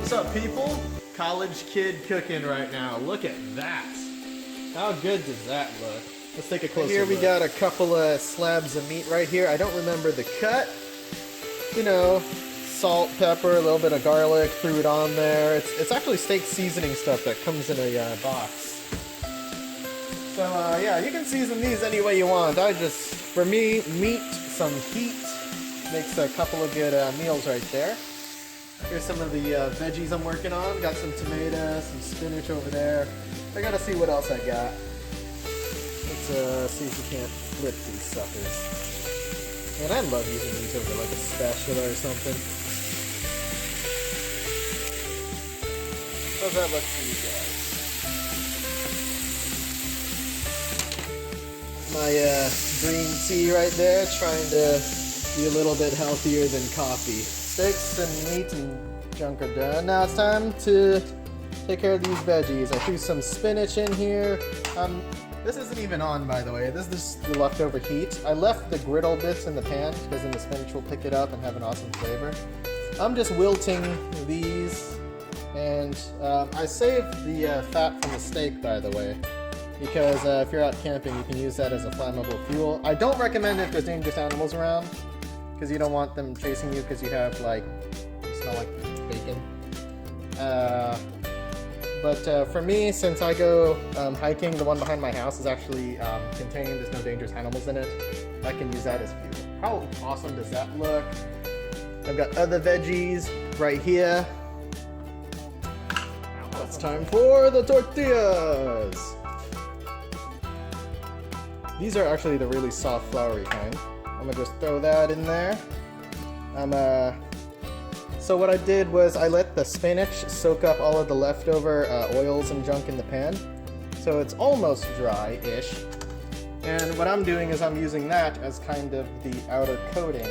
What's up, people? College kid cooking right now. Look at that. How good does that look? Let's take a closer look. Here we got a couple of slabs of meat right here. I don't remember the cut. You know, salt, pepper, a little bit of garlic, threw it on there. It's actually steak seasoning stuff that comes in a box. So yeah, you can season these any way you want. For me, meat, some heat, makes a couple of good meals right there. Here's some of the veggies I'm working on. Got some tomatoes, some spinach over there. I gotta see what else I got. Let's see if we can't flip these suckers. And I love using these over like a spatula or something. How's that look for you guys? My green tea right there, trying to be a little bit healthier than coffee. Steaks and meat and junk are done. Now it's time to take care of these veggies. I threw some spinach in here. This isn't even on, by the way. This is just the leftover heat. I left the griddle bits in the pan because then the spinach will pick it up and have an awesome flavor. I'm just wilting these, and I saved the fat from the steak, by the way, because if you're out camping, you can use that as a flammable fuel. I don't recommend it if there's dangerous animals around, because you don't want them chasing you because you have, like, you smell like bacon. But for me, since I go hiking, the one behind my house is actually contained. There's no dangerous animals in it. I can use that as fuel. How awesome does that look? I've got other veggies right here. Now it's time for the tortillas. These are actually the really soft, floury kind. I'm gonna just throw that in there. So what I did was I let the spinach soak up all of the leftover oils and junk in the pan. So it's almost dry-ish. And what I'm doing is I'm using that as kind of the outer coating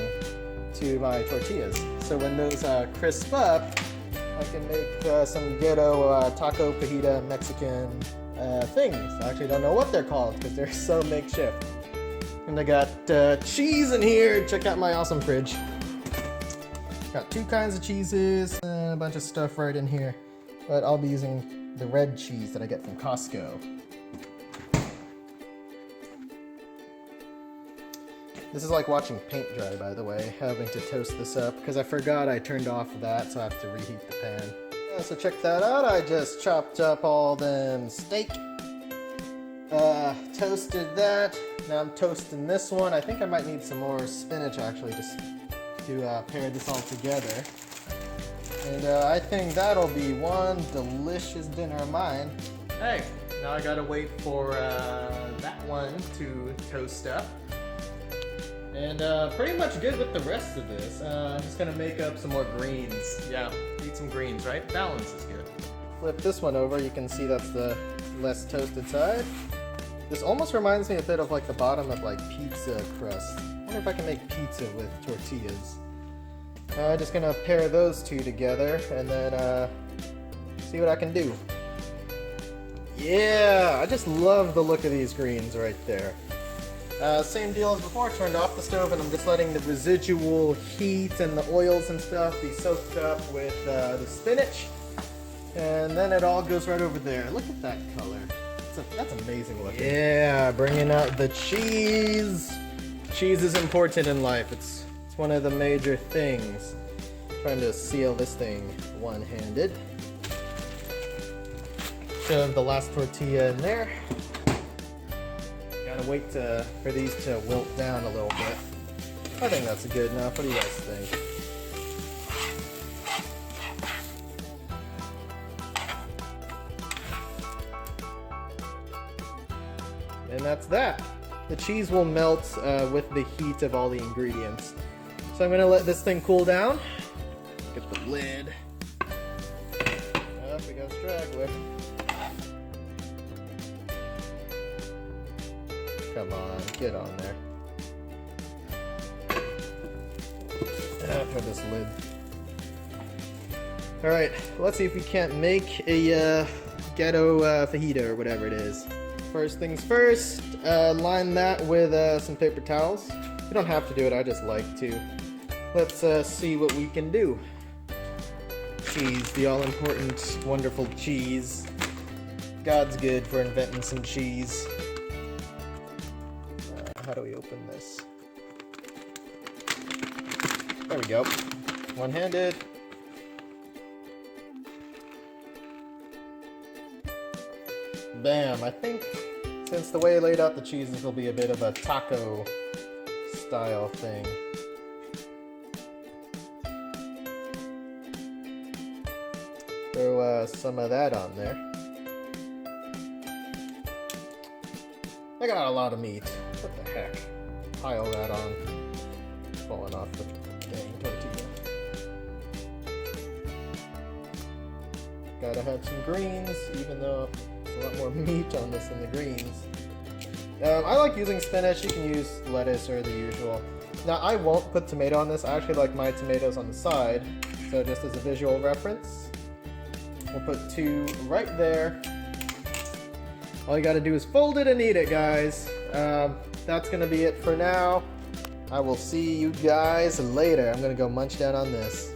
to my tortillas. So when those crisp up, I can make some ghetto taco fajita Mexican things. I actually don't know what they're called because they're so makeshift. And I got cheese in here. Check out my awesome fridge. Got two kinds of cheeses and a bunch of stuff right in here. But I'll be using the red cheese that I get from Costco. This is like watching paint dry, by the way, having to toast this up because I forgot I turned off that, so I have to reheat the pan. So check that out. I just chopped up all them steak. Toasted that. Now I'm toasting this one. I think I might need some more spinach actually just to pair this all together. And I think that'll be one delicious dinner of mine. Hey, now I gotta wait for that one to toast up. And pretty much good with the rest of this. I'm just gonna make up some more greens. Yeah, eat some greens, right? Balance is good. Flip this one over, you can see that's the less toasted side. This almost reminds me a bit of like the bottom of like pizza crust. I wonder if I can make pizza with tortillas. Just gonna pair those two together and then see what I can do. Yeah, I just love the look of these greens right there. Same deal as before, turned off the stove and I'm just letting the residual heat and the oils and stuff be soaked up with the spinach. And then it all goes right over there. Look at that color. That's amazing looking. Yeah, bringing out the cheese. Cheese is important in life. It's one of the major things. Trying to seal this thing one-handed. Shove the last tortilla in there. Gotta wait for these to wilt down a little bit. I think that's good enough. What do you guys think? And that's that. The cheese will melt with the heat of all the ingredients. So I'm gonna let this thing cool down. Get the lid. Up we go, straggler. Come on, get on there. After this lid. Alright, let's see if we can't make a ghetto fajita or whatever it is. First things first, line that with some paper towels. You don't have to do it, I just like to. Let's see what we can do. cheese, the all-important, wonderful cheese. God's good for inventing some cheese. How do we open this? There we go. One-handed. Bam! I think since the way I laid out the cheeses will be a bit of a taco style thing. Throw some of that on there. I got a lot of meat. What the heck? Pile that on. Falling off the dang tortilla. Gotta have some greens, even though there's a lot more meat on this than the greens. I like using spinach. You can use lettuce or the usual. Now, I won't put tomato on this. I actually like my tomatoes on the side. So just as a visual reference, we'll put 2 right there. All you gotta do is fold it and eat it, guys. That's gonna be it for now. I will see you guys later. I'm gonna go munch down on this.